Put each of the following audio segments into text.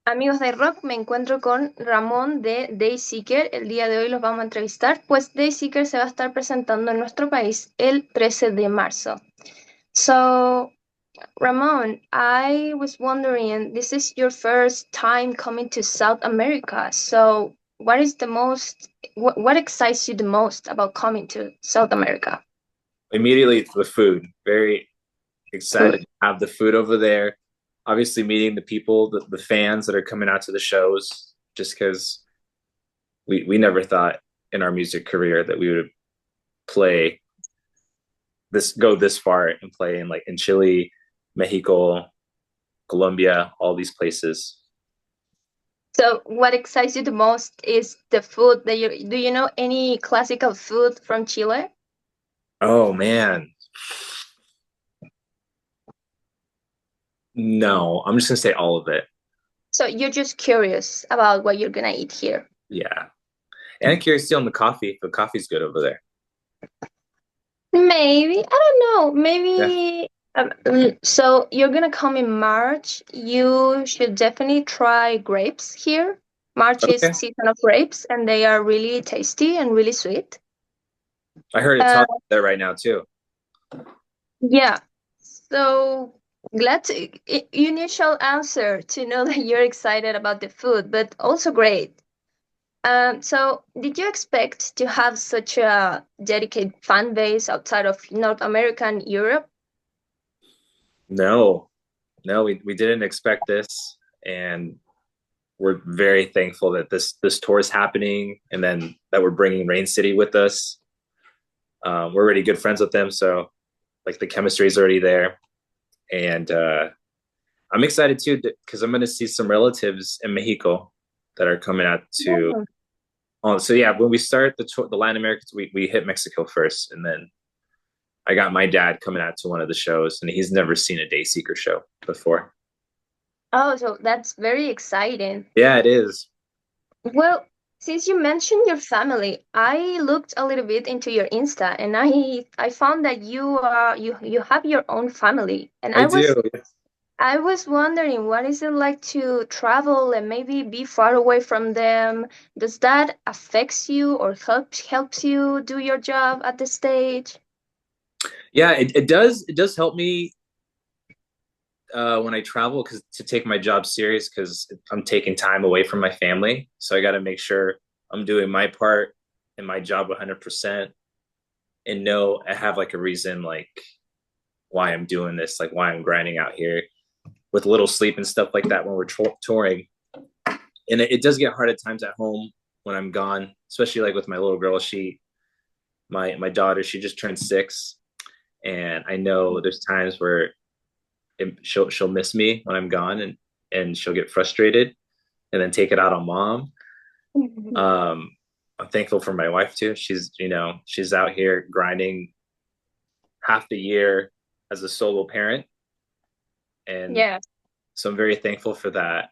Amigos de Rock, me encuentro con Ramón de Dayseeker. El día de hoy los vamos a entrevistar, pues Dayseeker se va a estar presentando en nuestro país el 13 de marzo. So, Ramón, I was wondering, this is your first time coming to South America. So, what excites you the most about coming to South America? Immediately the food. Very excited Food. to have the food over there. Obviously, meeting the people, the fans that are coming out to the shows, just because we never thought in our music career that we would play go this far and play in Chile, Mexico, Colombia, all these places. So, what excites you the most is the food that do you know any classical food from Chile? Oh man, no, I'm just gonna say all of it. So you're just curious about what you're gonna eat here. Yeah, and I'm curious still on the coffee. If the coffee's good over there. Maybe, I don't know. Yeah. Maybe. So you're gonna come in March. You should definitely try grapes here. March is Okay. season of grapes, and they are really tasty and really sweet. I heard it's Uh, hot there right now too. yeah. So glad to initial answer to know that you're excited about the food, but also great. So, did you expect to have such a dedicated fan base outside of North America and Europe? No, no, we didn't expect this, and we're very thankful that this tour is happening, and then that we're bringing Rain City with us. We're already good friends with them, so like the chemistry is already there, and I'm excited too because I'm going to see some relatives in Mexico that are coming out to. Yeah. Oh, so yeah, when we start the tour, the Latin Americans, we hit Mexico first, and then I got my dad coming out to one of the shows, and he's never seen a Dayseeker show before. Oh, so that's very exciting. Yeah, it is. Well, since you mentioned your family, I looked a little bit into your Insta and I found that you have your own family. And I do. I was wondering what is it like to travel and maybe be far away from them? Does that affects you or helps you do your job at the stage? Yeah, it does. It does help me when I travel because to take my job serious because I'm taking time away from my family. So I got to make sure I'm doing my part in my job 100% and know I have like a reason like why I'm doing this, like why I'm grinding out here with little sleep and stuff like that when we're touring. And it does get hard at times at home when I'm gone, especially like with my little girl. My daughter, she just turned 6, and I know there's times where she'll miss me when I'm gone, and she'll get frustrated and then take it out on mom. Um, I'm thankful for my wife too. She's out here grinding half the year as a solo parent, and Yeah. so I'm very thankful for that.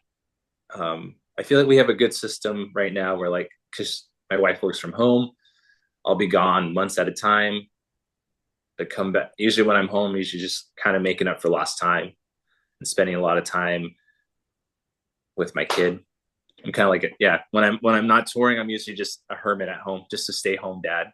I feel like we have a good system right now where like because my wife works from home, I'll be gone months at a time. To come back, usually when I'm home, usually just kind of making up for lost time and spending a lot of time with my kid. I'm kind of like yeah. When I'm not touring, I'm usually just a hermit at home, just a stay home dad.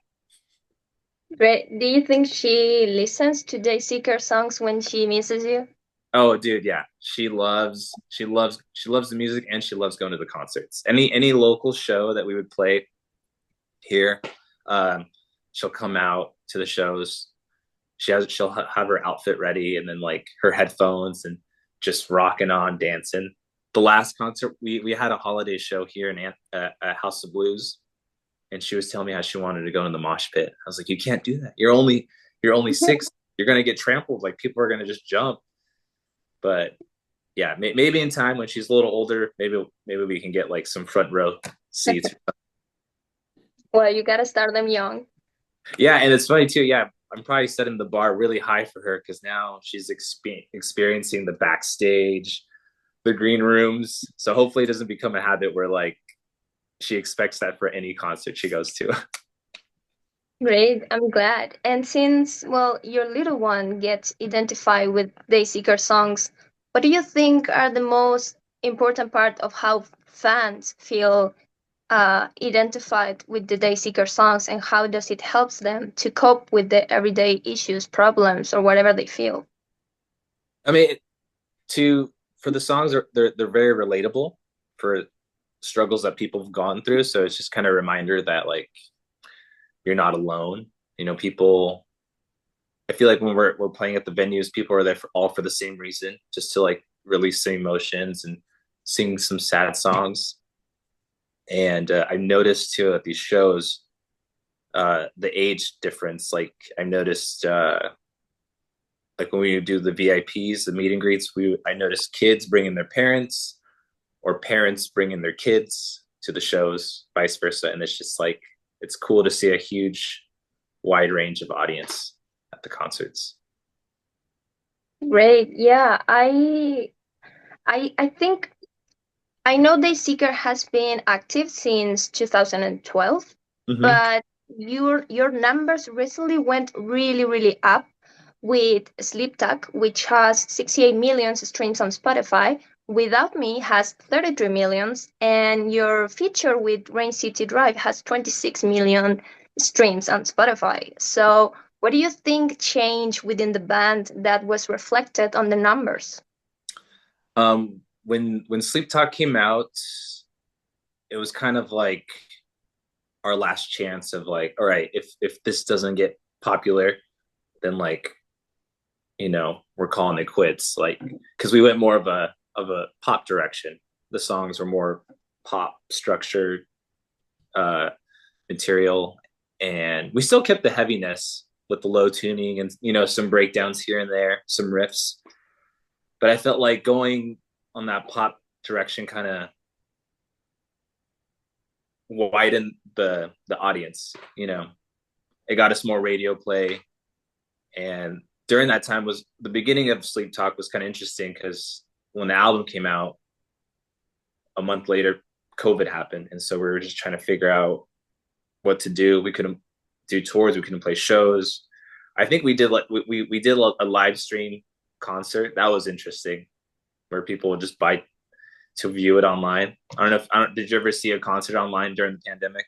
Great. Do you think she listens to Dayseeker songs when she misses you? Oh, dude, yeah. She loves the music, and she loves going to the concerts. Any local show that we would play here, um, she'll come out to the shows. She'll have her outfit ready, and then like her headphones, and just rocking on dancing. The last concert we had a holiday show here in House of Blues, and she was telling me how she wanted to go in the mosh pit. I was like, you can't do that. You're only 6. You're gonna get trampled. Like people are gonna just jump. But yeah, maybe in time when she's a little older, maybe we can get like some front row seats. Well, you gotta start them young. Yeah, and it's funny too. Yeah, I'm probably setting the bar really high for her because now she's experiencing the backstage, the green rooms. So hopefully it doesn't become a habit where like she expects that for any concert she goes to. Great, I'm glad. And since, well, your little one gets identified with Dayseeker songs, what do you think are the most important part of how fans feel identified with the Dayseeker songs, and how does it helps them to cope with the everyday issues, problems, or whatever they feel. I mean, to for the songs they're very relatable for struggles that people have gone through. So it's just kind of a reminder that like you're not alone. You know, people. I feel like when we're playing at the venues, people are there for all for the same reason, just to like release some emotions and sing some sad songs. And I noticed too at these shows the age difference. Like I noticed like when we do the VIPs, the meet and greets, we I noticed kids bringing their parents or parents bringing their kids to the shows, vice versa. And it's just like it's cool to see a huge, wide range of audience at the concerts. Great. Yeah, I think I know Dayseeker has been active since 2012, Mm-hmm. but your numbers recently went really up with Sleep Talk, which has 68 million streams on Spotify. Without Me has 33 millions, and your feature with Rain City Drive has 26 million streams on Spotify. So, what do you think changed within the band that was reflected on the numbers? When Sleep Talk came out, it was kind of like our last chance of like, all right, if this doesn't get popular, then like, you know, we're calling it quits. Like, because we went more of a pop direction. The songs were more pop structured uh, material, and we still kept the heaviness with the low tuning and you know some breakdowns here and there, some riffs. But I felt like going on that pop direction kind of widened the audience. You know, it got us more radio play, and during that time was the beginning of Sleep Talk was kind of interesting because when the album came out a month later, COVID happened, and so we were just trying to figure out what to do. We couldn't do tours, we couldn't play shows. I think we did like we did a live stream concert that was interesting, where people would just buy to view it online. I don't know if I don't. Did you ever see a concert online during the pandemic?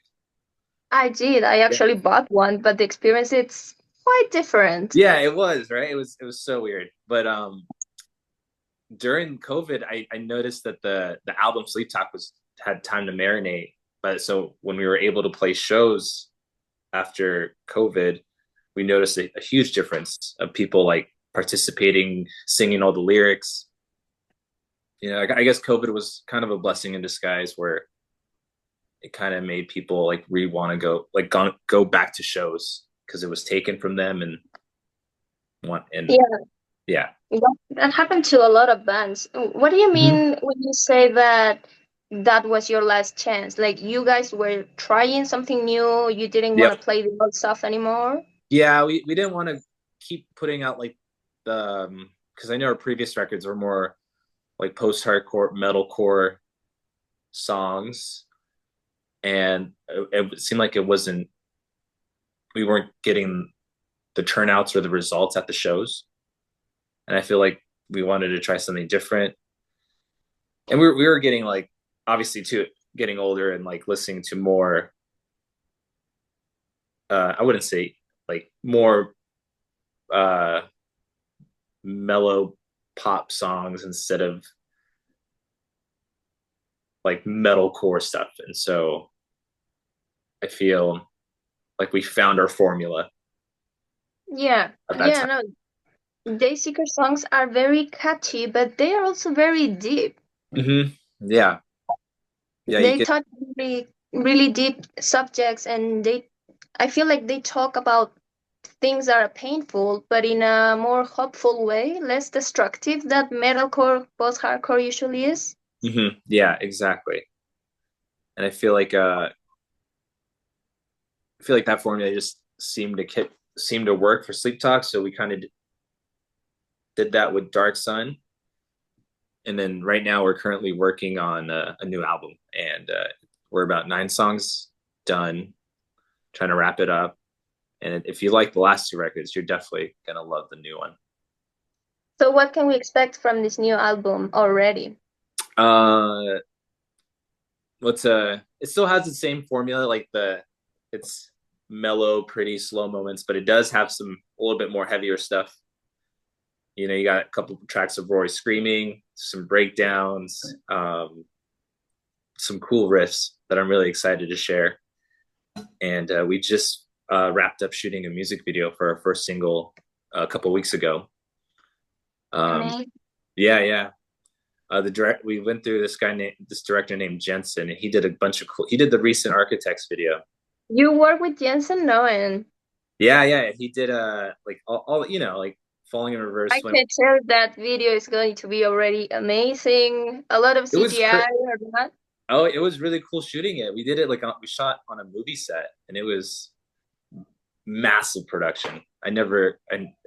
I did. I Yeah. actually bought one, but the experience it's quite different. Yeah, it was right. It was so weird. But during COVID, I noticed that the album Sleep Talk was had time to marinate. But so when we were able to play shows after COVID, we noticed a huge difference of people like participating, singing all the lyrics. You know, I guess COVID was kind of a blessing in disguise where it kind of made people like re want to go like go back to shows because it was taken from them and want and Yeah, yeah. that happened to a lot of bands. What do you Mm-hmm. mean when you say that that was your last chance? Like you guys were trying something new, you didn't want Yep. to play the old stuff anymore? Yeah, we didn't want to keep putting out like the because I know our previous records were more like post-hardcore metalcore songs, and it seemed like it wasn't we weren't getting the turnouts or the results at the shows, and I feel like we wanted to try something different, and we were getting like obviously too getting older and like listening to more I wouldn't say like more uh mellow pop songs instead of like metalcore stuff, and so I feel like we found our formula Yeah, at that yeah, time. no. Dayseeker songs are very catchy, but they are also very deep. Mm-hmm. Yeah, yeah, you They get. touch really deep subjects, and I feel like they talk about things that are painful, but in a more hopeful way, less destructive that metalcore, post-hardcore usually is. Mm-hmm. Yeah, exactly. And I feel like that formula just seemed to work for Sleep Talk, so we kind of did that with Dark Sun, and then right now we're currently working on a new album, and we're about 9 songs done, trying to wrap it up. And if you like the last 2 records, you're definitely gonna love the new one. So what can we expect from this new album already? Uh, it still has the same formula, like it's mellow, pretty slow moments, but it does have some a little bit more heavier stuff. You know, you got a couple of tracks of Roy screaming, some breakdowns, some cool riffs that I'm really excited to share. And we just wrapped up shooting a music video for our first single a couple weeks ago. Um, Amazing. yeah, yeah. We went through this director named Jensen, and he did a bunch of cool. He did the recent Architects video. You work with Jensen? No, and Yeah, yeah. He did like all like Falling in I Reverse. When can tell that video is going to be already amazing. A lot of it was CGI or not. oh, it was really cool shooting it. We did it we shot on a movie set, and it was massive production. I never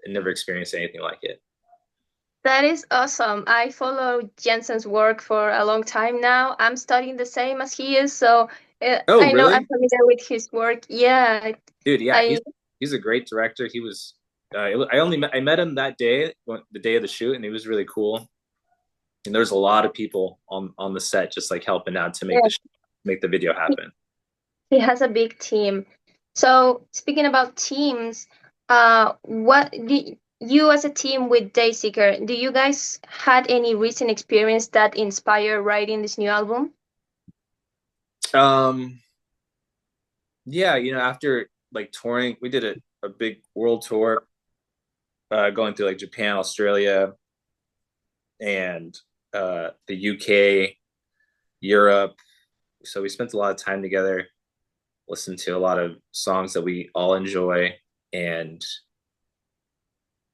experienced anything like it. That is awesome. I follow Jensen's work for a long time now. I'm studying the same as he is, so Oh, I know I'm really? familiar with his work. Yeah, Dude, yeah, I he's a great director. He was I met him that day, the day of the shoot, and he was really cool. And there's a lot of people on the set just like helping out to yeah, make the video happen. he has a big team. So speaking about teams, what do you as a team with Dayseeker, do you guys had any recent experience that inspired writing this new album? Um, yeah, you know, after like touring, we did a big world tour, going through like Japan, Australia, and the UK, Europe. So we spent a lot of time together, listened to a lot of songs that we all enjoy, and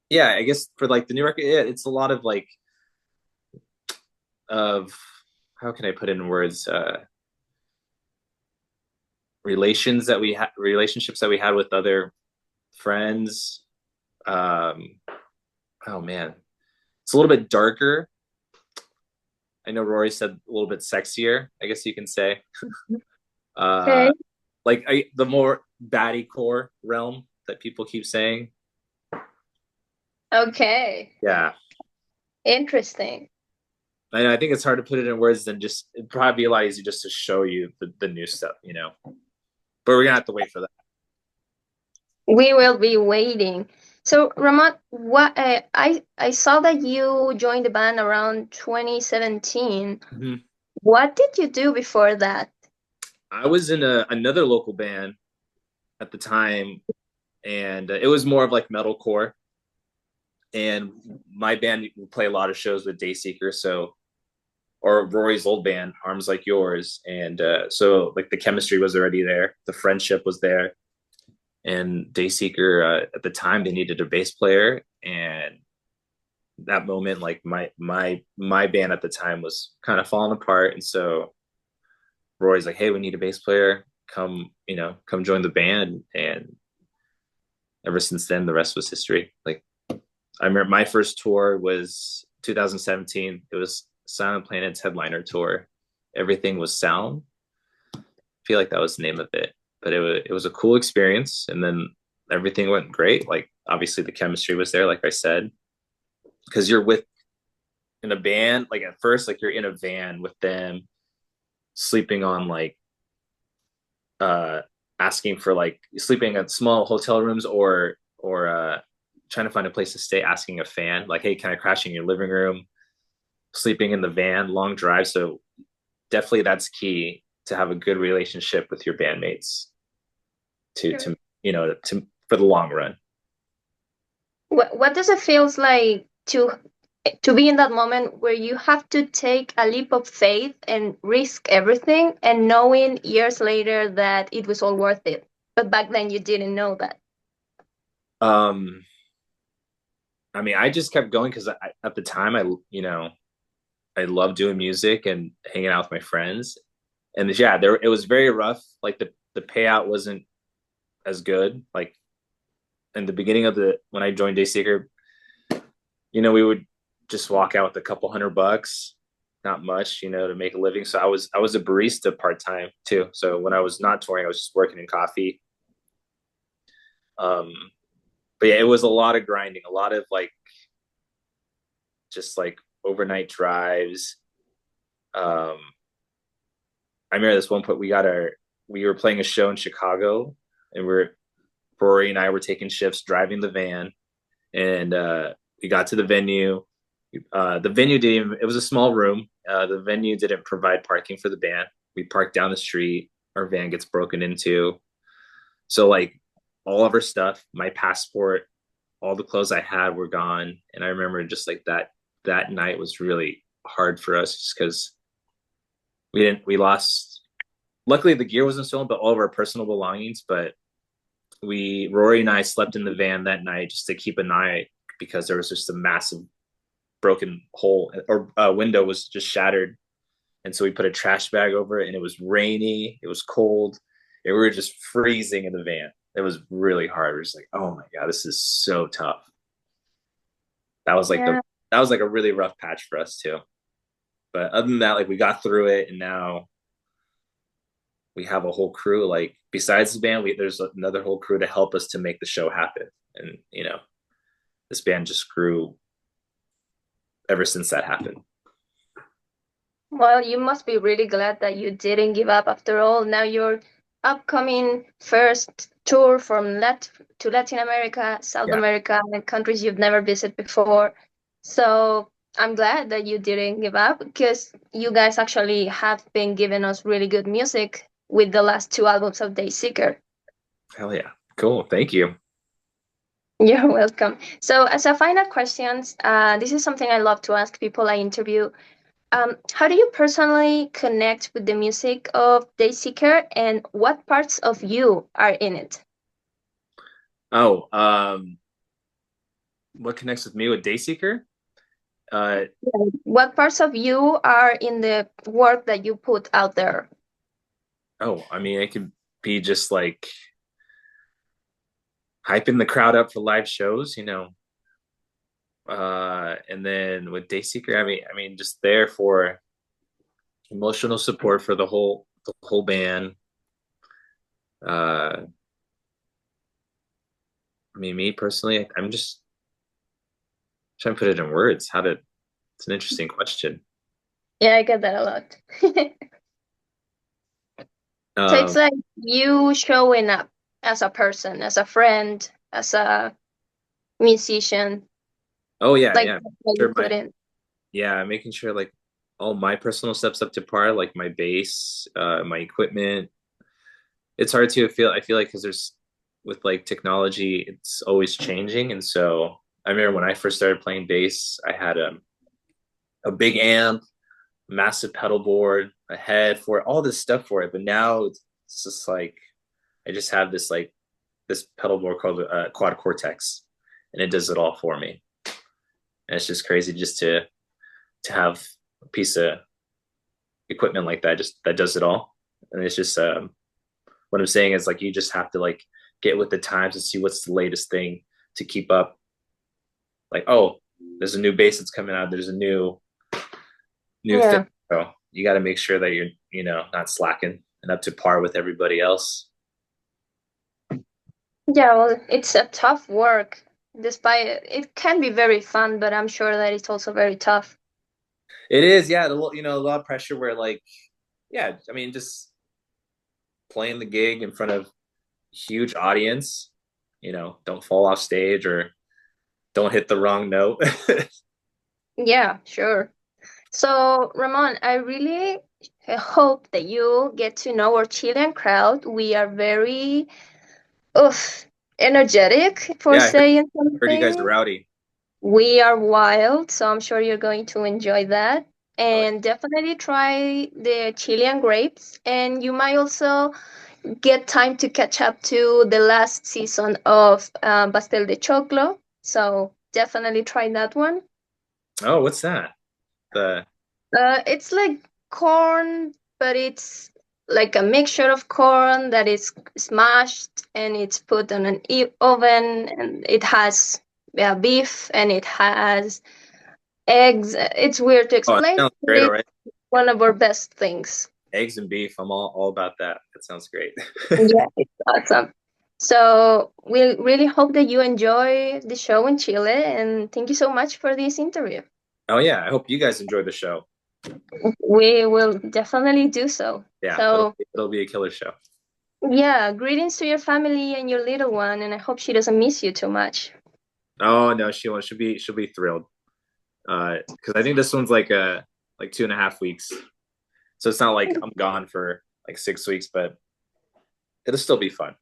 yeah, I guess for like the new record, yeah, it's a lot of like of how can I put it in words? Relationships that we had with other friends. Um, oh man, it's a little bit darker. I know Rory said a little bit sexier, I guess you can say. Okay. Uh, the more baddie core realm that people keep saying. Okay. Yeah, Interesting. I think it's hard to put it in words than just it'd probably be a lot easier just to show you the new stuff, you know. But we're gonna have to wait for that. We will be waiting. So, Ramon, what I saw that you joined the band around 2017. Mhm. What did you do before that? I was in another local band at the time, and it was more of like metalcore. And my band would play a lot of shows with Dayseeker, so or Rory's old band, Arms Like Yours, and so like the chemistry was already there, the friendship was there, and Dayseeker at the time they needed a bass player, and that moment like my band at the time was kind of falling apart, and so Rory's like, hey, we need a bass player, come join the band, and ever since then the rest was history. Like I remember my first tour was 2017. It was Silent Planet's headliner tour. Everything was sound. I feel like that was the name of it, but it was a cool experience, and then everything went great. Like obviously the chemistry was there, like I said, because you're with in a band. Like at first, like you're in a van with them, sleeping on like uh asking for like sleeping at small hotel rooms or trying to find a place to stay, asking a fan like, hey, can I crash in your living room, sleeping in the van, long drive. So definitely that's key to have a good relationship with your bandmates Sure. to to for the long run. What does it feels like to be in that moment where you have to take a leap of faith and risk everything and knowing years later that it was all worth it, but back then you didn't know that? um I mean, I just kept going because at the time I love doing music and hanging out with my friends, and yeah, there it was very rough. Like the payout wasn't as good. Like in the beginning of the when I joined Dayseeker, we would just walk out with a couple $100, not much, to make a living. So I was a barista part time too. So when I was not touring, I was just working in coffee. Um, but yeah, it was a lot of grinding, a lot of like just like overnight drives, Um, I remember this one point we were playing a show in Chicago, and Rory and I were taking shifts driving the van, and we got to the venue. The venue didn't even, it was a small room. The venue didn't provide parking for the band. We parked down the street. Our van gets broken into. So like all of our stuff, my passport, all the clothes I had were gone. And I remember just like that night was really hard for us just because we lost. Luckily the gear wasn't stolen, but all of our personal belongings. But Rory and I slept in the van that night just to keep an eye because there was just a massive broken hole or window was just shattered. And so we put a trash bag over it, and it was rainy, it was cold, and we were just freezing in the van. It was really hard. We are just like, oh my God, this is so tough. That was like Yeah. a really rough patch for us too. But other than that, like we got through it, and now we have a whole crew. Like besides the band, there's another whole crew to help us to make the show happen. And this band just grew ever since that happened. Well, you must be really glad that you didn't give up after all. Now your upcoming first tour from to Latin America, South Yeah. America, and countries you've never visited before. So I'm glad that you didn't give up because you guys actually have been giving us really good music with the last two albums of Dayseeker. Hell yeah. Cool. Thank you. You're welcome. So, as a final questions, this is something I love to ask people I interview. How do you personally connect with the music of Dayseeker, and what parts of you are in it? Oh, what connects with me with Dayseeker? Uh, What parts of you are in the work that you put out there? oh, I mean, it could be just like hyping the crowd up for live shows, and then with Dayseeker, I mean, just there for emotional support for the whole band. I mean, me personally, I'm just trying to put it in words. It's an interesting question. Yeah, I get that a lot. So it's Um, like you showing up as a person, as a friend, as a musician, oh yeah, like yeah, what you sure. put in. Yeah, making sure like all my personal steps up to par, like my bass, my equipment. It's hard to feel. I feel like because there's with like technology, it's always changing, and so I remember when I first started playing bass, I had a big amp, massive pedal board, a head for it, all this stuff for it. But now it's just like I just have this pedal board called Quad Cortex, and it does it all for me. And it's just crazy just to have a piece of equipment like that just that does it all. And it's just what I'm saying is like you just have to like get with the times and see what's the latest thing to keep up. Like, oh, there's a new bass that's coming out. There's a new thing. Yeah. So you got to make sure that you're not slacking and up to par with everybody else. Yeah, well, it's a tough work. Despite it can be very fun, but I'm sure that it's also very tough. It is, yeah. A lot of pressure where like, yeah. I mean, just playing the gig in front of huge audience. Don't fall off stage or don't hit the wrong note. Yeah, sure. So, Ramon, I really hope that you get to know our Chilean crowd. We are very oof, energetic for Yeah, saying heard you guys are something. rowdy. We are wild, so I'm sure you're going to enjoy that. Oh, And definitely try the Chilean grapes. And you might also get time to catch up to the last season of Pastel de Choclo. So definitely try that one. oh, what's that? The It's like corn, but it's like a mixture of corn that is smashed and it's put on an oven, and it has beef and it has eggs. It's weird to oh, it explain, sounds but great it's already. one of our best things. Eggs and beef. I'm all about that. That sounds great. Yeah, it's awesome. So we really hope that you enjoy the show in Chile, and thank you so much for this interview. Oh yeah, I hope you guys enjoy the show. We will definitely do so. Yeah, So, it'll be a killer show. yeah, greetings to your family and your little one, and I hope she doesn't miss you too much. Oh no, she won't. She'll be thrilled. Because I think this one's like 2.5 weeks, so it's not like I'm gone for like 6 weeks, but it'll still be fun.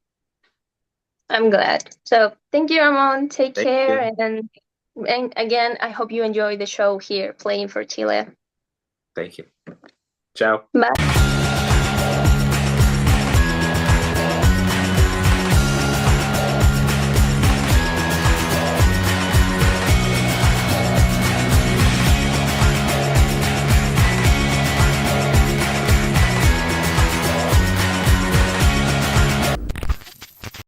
I'm glad. So, thank you, Ramon. Take Thank care, you. and again, I hope you enjoy the show here playing for Chile. Thank you. Ciao. Bye.